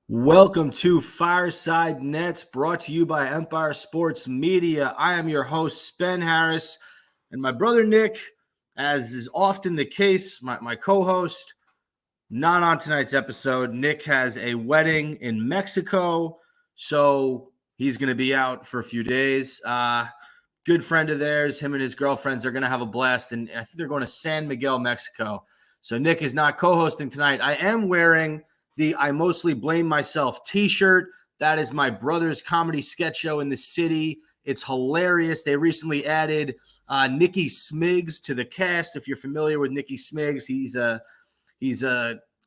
Welcome to Fireside Nets, brought to you by Empire Sports Media. I am your host, Spen Harris, and my brother Nick, as is often the case, my co-host, not on tonight's episode. Nick has a wedding in Mexico, so he's going to be out for a few days. Good friend of theirs, him and his girlfriends are going to have a blast, and I think they're going to San Miguel, Mexico. So Nick is not co-hosting tonight. I am wearing the I Mostly Blame Myself t-shirt. That is my brother's comedy sketch show in the city. It's hilarious. They recently added Nikki Smiggs to the cast. If you're familiar with Nikki Smiggs, he's a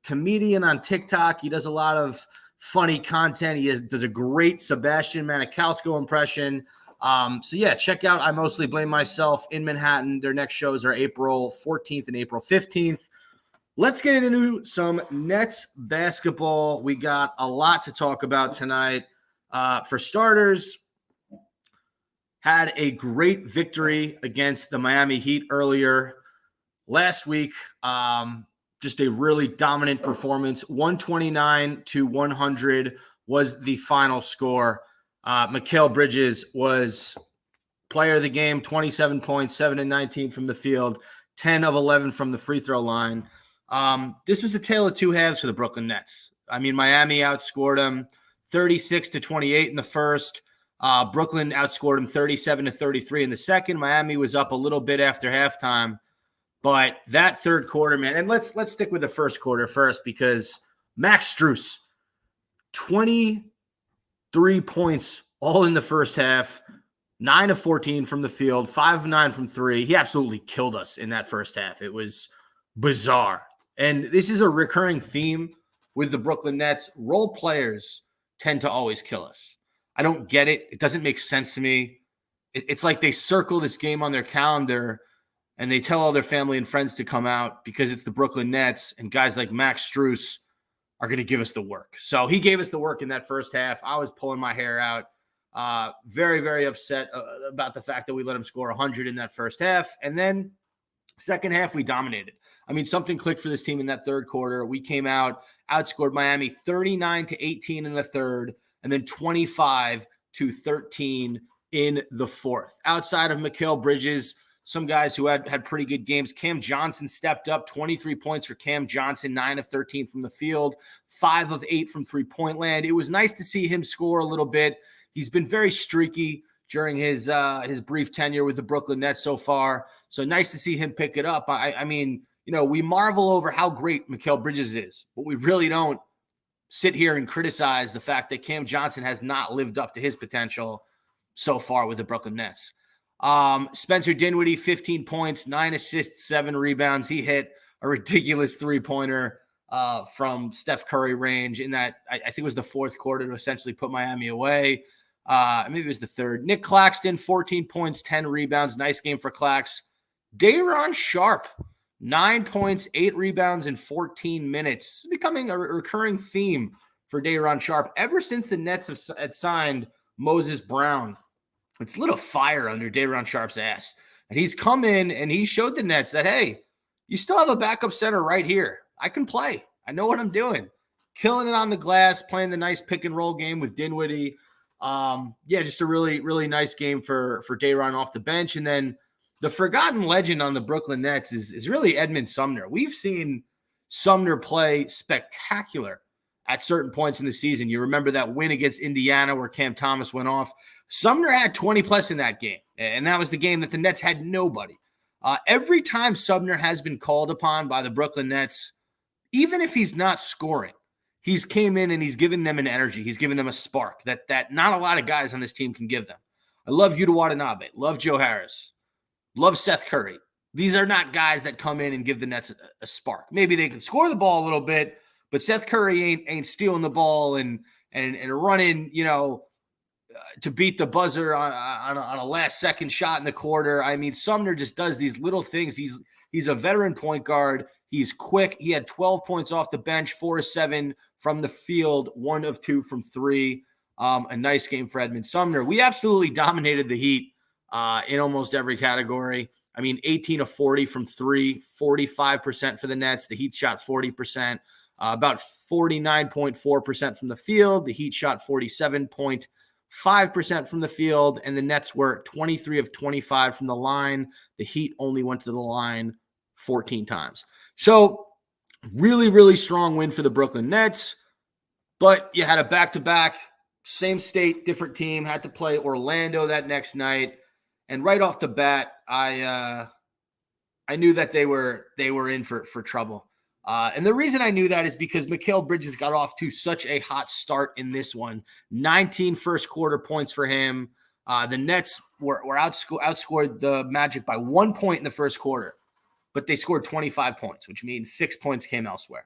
comedian on TikTok. He does a lot of funny content. He does a great Sebastian Maniscalco impression. So yeah, check out I Mostly Blame Myself in Manhattan. Their next shows are April 14th and April 15th. Let's get into some Nets basketball. We got a lot to talk about tonight. For starters, had a great victory against the Miami Heat earlier last week. Just a really dominant performance. 129-100 was the final score. Mikal Bridges was player of the game, 27 points, 7 and 19 from the field, 10 of 11 from the free throw line. This was the tale of two halves for the Brooklyn Nets. I mean, Miami outscored them 36-28 in the first. Brooklyn outscored them 37-33 in the second. Miami was up a little bit after halftime, but that third quarter, man, and let's stick with the first quarter first, because Max Strus, 23 points all in the first half, 9 of 14 from the field, 5 of 9 from three. He absolutely killed us in that first half. It was bizarre. And this is a recurring theme with the Brooklyn Nets. Role players tend to always kill us. I don't get it. It doesn't make sense to me. It's like they circle this game on their calendar and they tell all their family and friends to come out because it's the Brooklyn Nets, and guys like Max Strus are going to give us the work. So he gave us the work in that first half. I was pulling my hair out. Very, very upset about the fact that we let him score 100 in that first half. And then second half, we dominated. I mean, something clicked for this team in that third quarter. We came out, outscored Miami 39-18 in the third, and then 25-13 in the fourth. Outside of Mikal Bridges, some guys who had pretty good games. Cam Johnson stepped up, 23 points for Cam Johnson, 9 of 13 from the field, 5 of 8 from three-point land. It was nice to see him score a little bit. He's been very streaky during his brief tenure with the Brooklyn Nets so far. So nice to see him pick it up. I mean, you know, we marvel over how great Mikal Bridges is, but we really don't sit here and criticize the fact that Cam Johnson has not lived up to his potential so far with the Brooklyn Nets. Spencer Dinwiddie, 15 points, 9 assists, 7 rebounds. He hit a ridiculous three-pointer from Steph Curry range in that, I think it was the fourth quarter, to essentially put Miami away. Maybe it was the third. Nick Claxton, 14 points, 10 rebounds. Nice game for Clax. Day'Ron Sharpe, 9 points, 8 rebounds in 14 minutes. This is becoming a recurring theme for Day'Ron Sharpe. Ever since the Nets had signed Moses Brown, it's lit a fire under Day'Ron Sharpe's ass. And he's come in and he showed the Nets that, hey, you still have a backup center right here. I can play. I know what I'm doing. Killing it on the glass, playing the nice pick and roll game with Dinwiddie. Just a really, really nice game for Day'Ron off the bench. And then the forgotten legend on the Brooklyn Nets is really Edmund Sumner. We've seen Sumner play spectacular at certain points in the season. You remember that win against Indiana where Cam Thomas went off. Sumner had 20 plus in that game, and that was the game that the Nets had nobody. Every time Sumner has been called upon by the Brooklyn Nets, even if he's not scoring, he's came in and he's given them an energy. He's given them a spark that not a lot of guys on this team can give them. I love Yuta Watanabe, love Joe Harris, love Seth Curry. These are not guys that come in and give the Nets a spark. Maybe they can score the ball a little bit, but Seth Curry ain't stealing the ball and running, to beat the buzzer on a last-second shot in the quarter. I mean, Sumner just does these little things. He's a veteran point guard. He's quick. He had 12 points off the bench, 4 of 7 from the field, 1 of 2 from three. A nice game for Edmund Sumner. We absolutely dominated the Heat in almost every category. I mean, 18 of 40 from three, 45% for the Nets. The Heat shot 40%. about 49.4% from the field. The Heat shot 47.5% from the field, and the Nets were 23 of 25 from the line. The Heat only went to the line 14 times. So really, really strong win for the Brooklyn Nets, but you had a back-to-back, same state, different team, had to play Orlando that next night. And right off the bat, I knew that they were in for trouble. And the reason I knew that is because Mikal Bridges got off to such a hot start in this one. 19 first quarter points for him. The Nets were outscored the Magic by 1 point in the first quarter, but they scored 25 points, which means 6 points came elsewhere.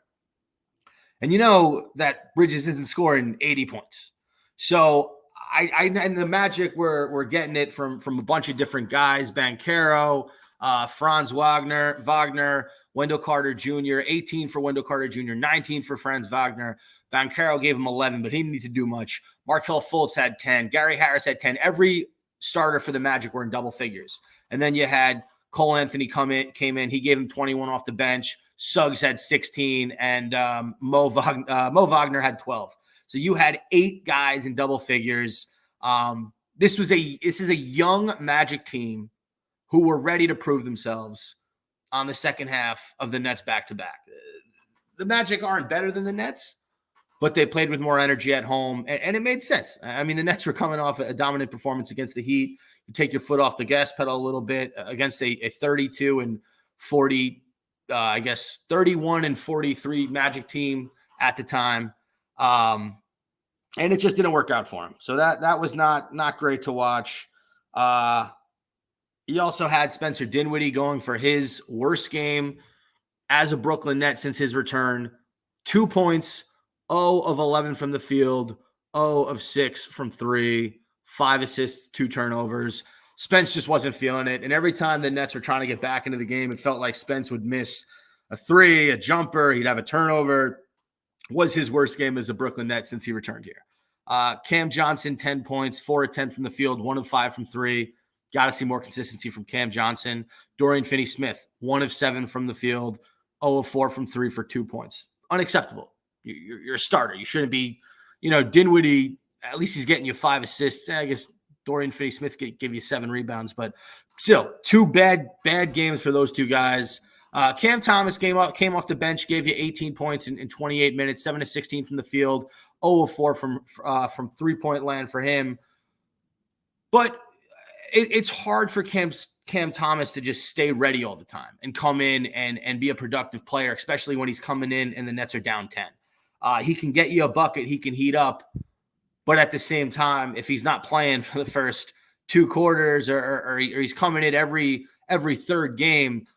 And you know that Bridges isn't scoring 80 points. So I and the Magic were getting it from a bunch of different guys. Banchero, Franz Wagner, Wendell Carter Jr., 18 for Wendell Carter Jr., 19 for Franz Wagner. Banchero gave him 11, but he didn't need to do much. Markelle Fultz had 10. Gary Harris had 10. Every starter for the Magic were in double figures. And then you had Cole Anthony came in. He gave him 21 off the bench. Suggs had 16, and Mo Wagner had 12. So you had 8 guys in double figures. This is a young Magic team who were ready to prove themselves on the second half of the Nets back-to-back. The Magic aren't better than the Nets, but they played with more energy at home, and it made sense. I mean, the Nets were coming off a dominant performance against the Heat. You take your foot off the gas pedal a little bit against a 32 and 40, 31 and 43 Magic team at the time. And it just didn't work out for him. So that was not great to watch. He also had Spencer Dinwiddie going for his worst game as a Brooklyn Net since his return. 2 points, 0 of 11 from the field, 0 of 6 from 3, 5 assists, 2 turnovers. Spence just wasn't feeling it. And every time the Nets were trying to get back into the game, it felt like Spence would miss a 3, a jumper. He'd have a turnover. Was his worst game as a Brooklyn Net since he returned here. Cam Johnson, 10 points, 4 of 10 from the field, 1 of 5 from 3. Got to see more consistency from Cam Johnson. Dorian Finney-Smith, 1 of 7 from the field, 0 of 4 from 3 for 2 points. Unacceptable. You're a starter. You shouldn't be, Dinwiddie, at least he's getting you 5 assists. I guess Dorian Finney-Smith give you 7 rebounds, but still 2 bad games for those 2 guys. Cam Thomas came off the bench, gave you 18 points in 28 minutes, 7 of 16 from the field, 0 of 4 from 3-point land for him. But it's hard for Cam Thomas to just stay ready all the time and come in and be a productive player, especially when he's coming in and the Nets are down 10. He can get you a bucket, he can heat up, but at the same time, if he's not playing for the first 2 quarters or he's coming in every third game,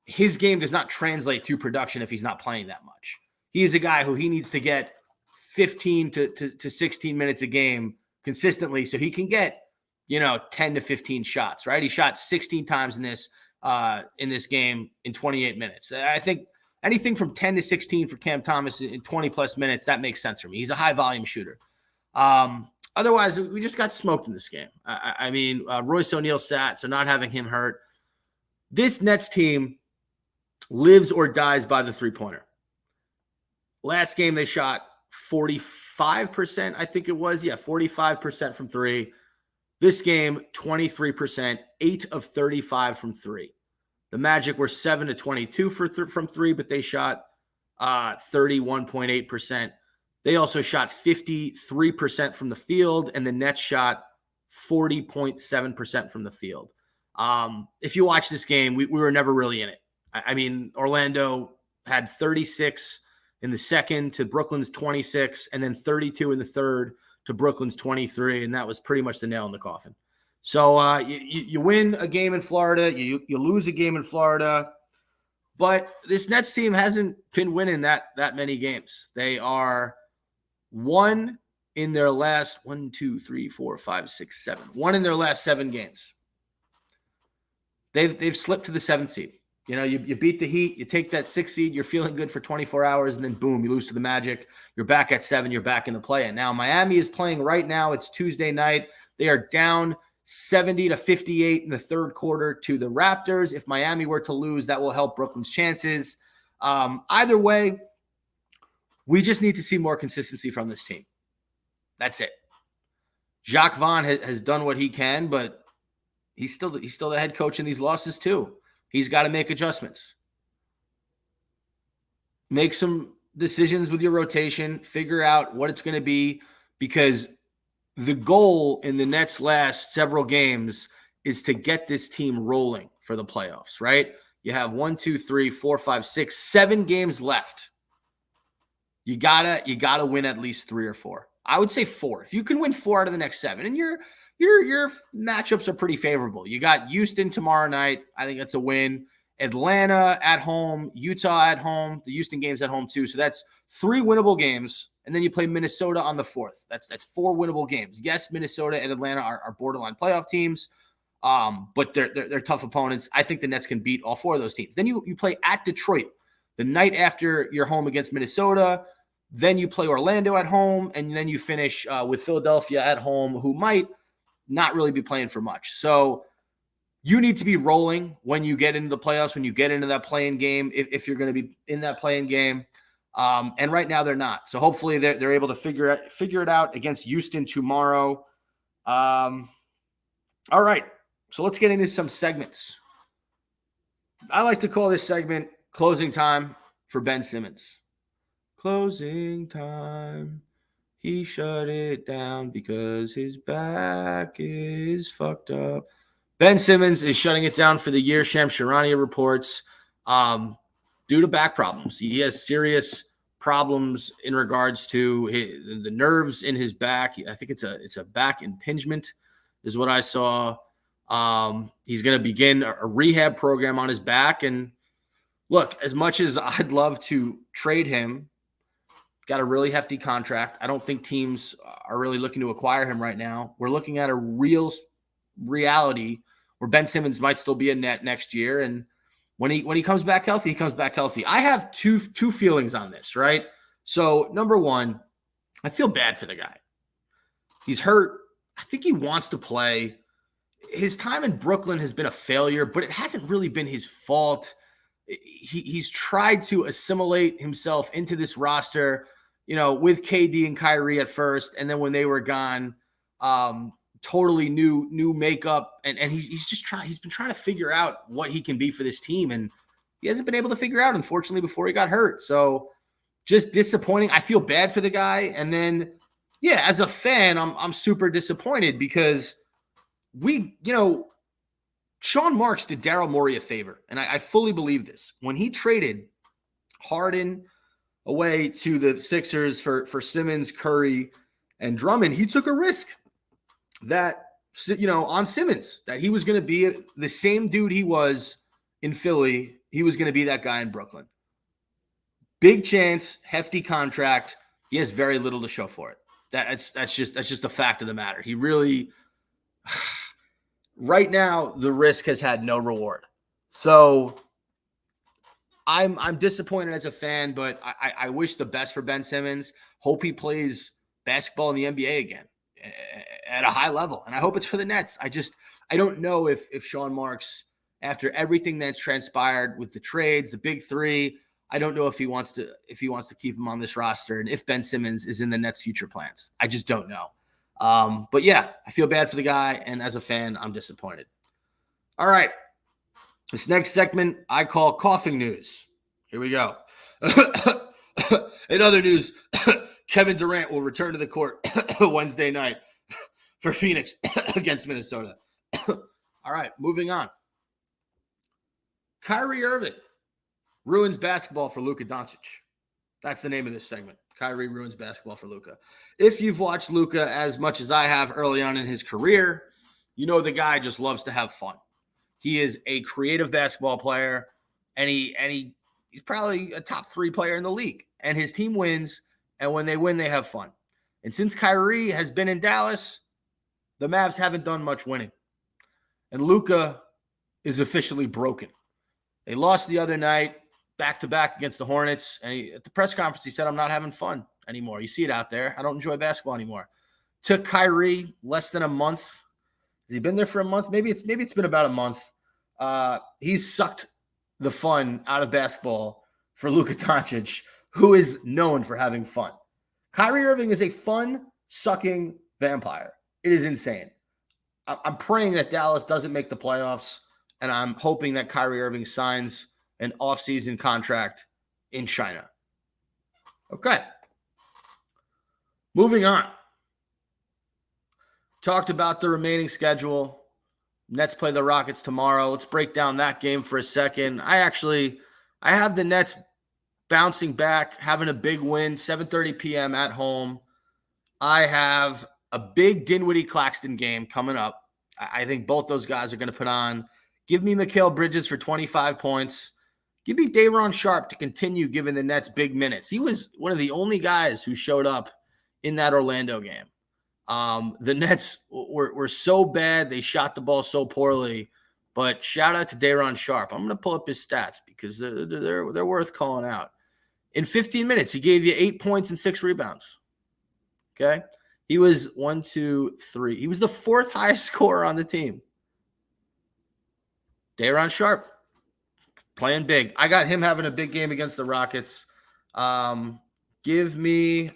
his game does not translate to production if he's not playing that much. He is a guy who he needs to get 15 to 16 minutes a game consistently so he can get 10 to 15 shots, right? He shot 16 times in this game in 28 minutes. I think anything from 10 to 16 for Cam Thomas in 20 plus minutes, that makes sense for me. He's a high volume shooter. Otherwise, we just got smoked in this game. I mean, Royce O'Neal sat, so not having him hurt. This Nets team lives or dies by the 3-pointer. Last game, they shot 45%, I think it was. Yeah, 45% from 3. This game, 23%, 8 of 35 from 3. The Magic were 7 of 22 from 3, but they shot 31.8%. They also shot 53% from the field, and the Nets shot 40.7% from the field. If you watch this game, we were never really in it. I mean, Orlando had 36 in the second to Brooklyn's 26, and then 32 in the third to Brooklyn's 23, and that was pretty much the nail in the coffin. So you win a game in Florida, you lose a game in Florida, but this Nets team hasn't been winning that many games. They are 1 in their last 1 in their last 7 games. They've slipped to the 7th seed. You beat the Heat, you take that 6th seed, you're feeling good for 24 hours, and then boom, you lose to the Magic. You're back at 7, you're back in the play-in. Now, Miami is playing right now. It's Tuesday night. They are down 70-58 in the third quarter to the Raptors. If Miami were to lose, that will help Brooklyn's chances. Either way, We just need to see more consistency from this team. That's it. Jacques Vaughn has done what he can, but he's still the head coach in these losses too. He's got to make adjustments. Make some decisions with your rotation. Figure out what it's going to be, because the goal in the Nets' last several games is to get this team rolling for the playoffs, right? You have 1, 2, 3, 4, 5, 6, 7 games left. You gotta win at least 3 or 4. I would say 4. If you can win 4 out of the next 7, and your matchups are pretty favorable. You got Houston tomorrow night. I think that's a win. Atlanta at home, Utah at home. The Houston game's at home too. So that's 3 winnable games. And then you play Minnesota on the 4th. That's 4 winnable games. Yes, Minnesota and Atlanta are borderline playoff teams, but they're tough opponents. I think the Nets can beat all 4 of those teams. Then you play at Detroit the night after you're home against Minnesota. Then you play Orlando at home, and then you finish with Philadelphia at home, who might not really be playing for much. So you need to be rolling when you get into the playoffs, when you get into that play-in game, if you're going to be in that play-in game. And right now they're not. So hopefully they're able to figure it out against Houston tomorrow. All right. So let's get into some segments. I like to call this segment Closing Time for Ben Simmons. Closing time. He shut it down because his back is fucked up. Ben Simmons is shutting it down for the year, Shams Charania reports, due to back problems. He has serious problems in regards to the nerves in his back. I think it's a back impingement is what I saw. He's going to begin a rehab program on his back. And look, as much as I'd love to trade him, got a really hefty contract. I don't think teams are really looking to acquire him right now. We're looking at a real reality where Ben Simmons might still be a net next year. And when he comes back healthy, he comes back healthy. I have two feelings on this, right? So number one, I feel bad for the guy. He's hurt. I think he wants to play. His time in Brooklyn has been a failure, but it hasn't really been his fault. He's tried to assimilate himself into this roster, with KD and Kyrie at first. And then when they were gone, totally new makeup. And he's been trying to figure out what he can be for this team. And he hasn't been able to figure out, unfortunately, before he got hurt. So just disappointing. I feel bad for the guy. And then, yeah, as a fan, I'm super disappointed because Sean Marks did Daryl Morey a favor, and I fully believe this. When he traded Harden away to the Sixers for Simmons, Curry, and Drummond, he took a risk that, on Simmons, that he was going to be the same dude he was in Philly. He was going to be that guy in Brooklyn. Big chance, hefty contract. He has very little to show for it. That's just a fact of the matter. He really... Right now, the risk has had no reward. So I'm disappointed as a fan, but I wish the best for Ben Simmons. Hope he plays basketball in the NBA again at a high level. And I hope it's for the Nets. I don't know if Sean Marks, after everything that's transpired with the trades, the big 3, I don't know if he wants to keep him on this roster and if Ben Simmons is in the Nets' future plans. I just don't know. But yeah, I feel bad for the guy, and as a fan, I'm disappointed. All right. This next segment I call Coughing News. Here we go. In other news, Kevin Durant will return to the court Wednesday night for Phoenix against Minnesota. All right, moving on. Kyrie Irving ruins basketball for Luka Doncic. That's the name of this segment. Kyrie ruins basketball for Luka. If you've watched Luka as much as I have early on in his career, the guy just loves to have fun. He is a creative basketball player, and he's probably a top 3 player in the league. And his team wins, and when they win, they have fun. And since Kyrie has been in Dallas, the Mavs haven't done much winning. And Luka is officially broken. They lost the other night, back-to-back against the Hornets. And at the press conference, he said, I'm not having fun anymore. You see it out there. I don't enjoy basketball anymore. Took Kyrie less than a month. Has he been there for a month? Maybe it's been about a month. He's sucked the fun out of basketball for Luka Doncic who is known for having fun. Kyrie Irving is a fun-sucking vampire. It is insane. I'm praying that Dallas doesn't make the playoffs, and I'm hoping that Kyrie Irving signs an offseason contract in China. Okay. Moving on. Talked about the remaining schedule. Nets play the Rockets tomorrow. Let's break down that game for a second. I have the Nets bouncing back, having a big win, 7:30 p.m. at home. I have a big Dinwiddie-Claxton game coming up. I think both those guys are going to put on. Give me Mikal Bridges for 25 points. Give me Day'Ron Sharpe to continue giving the Nets big minutes. He was one of the only guys who showed up in that Orlando game. The Nets were so bad. They shot the ball so poorly. But shout out to Day'Ron Sharpe. I'm going to pull up his stats because they're worth calling out. In 15 minutes, he gave you 8 points and 6 rebounds. Okay? He was 1, 2, 3. He was the 4th highest scorer on the team. Day'Ron Sharpe playing big. I got him having a big game against the Rockets. Give me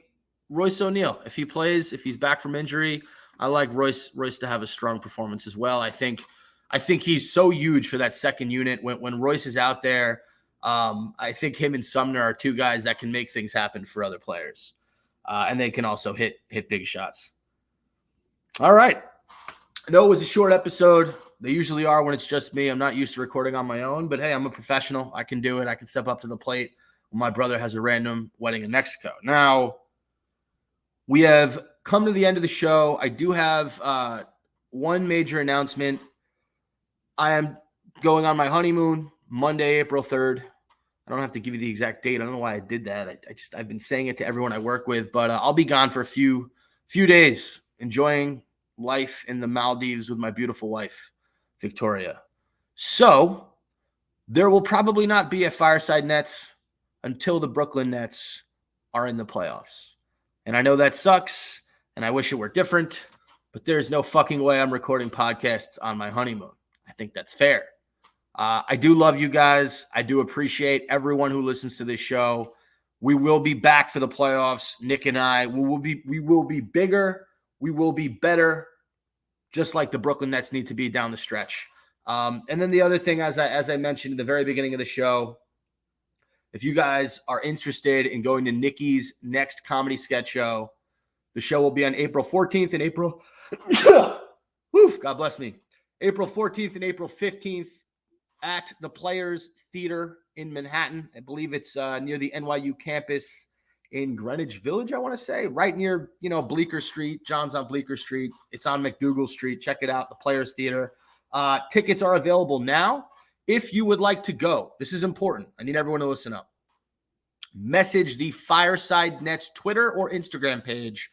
Royce O'Neal. If he plays, if he's back from injury, I like Royce to have a strong performance as well. I think he's so huge for that second unit. When Royce is out there, I think him and Sumner are two guys that can make things happen for other players. And they can also hit big shots. All right. I know it was a short episode. They usually are when it's just me. I'm not used to recording on my own, but hey, I'm a professional. I can do it. I can step up to the plate when my brother has a random wedding in Mexico. Now, we have come to the end of the show. I do have one major announcement. I am going on my honeymoon Monday, April 3rd. I don't have to give you the exact date. I don't know why I did that. I've been saying it to everyone I work with, but I'll be gone for a few days, enjoying life in the Maldives with my beautiful wife, Victoria. So there will probably not be a Fireside Nets until the Brooklyn Nets are in the playoffs. And I know that sucks, and I wish it were different, but there's no fucking way I'm recording podcasts on my honeymoon. I think that's fair. I do love you guys. I do appreciate everyone who listens to this show. We will be back for the playoffs. Nick and I, we will be bigger. We will be better, just like the Brooklyn Nets need to be down the stretch. And then the other thing, as I mentioned at the very beginning of the show, if you guys are interested in going to Nikki's next comedy sketch show, the show will be on April 14th and April God bless me. April 14th and April 15th at the Players Theater in Manhattan. I believe it's near the NYU campus in Greenwich Village, I want to say, right near, Bleecker Street. John's on Bleecker Street. It's on McDougal Street. Check it out, the Players Theater. Tickets are available now. If you would like to go, this is important. I need everyone to listen up. Message the Fireside Nets Twitter or Instagram page,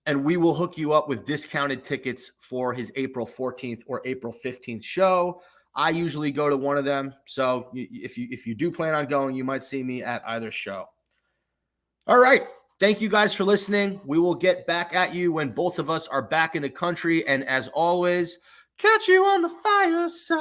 and we will hook you up with discounted tickets for his April 14th or April 15th show. I usually go to one of them. So if you do plan on going, you might see me at either show. All right. Thank you guys for listening. We will get back at you when both of us are back in the country. And as always, catch you on the fireside.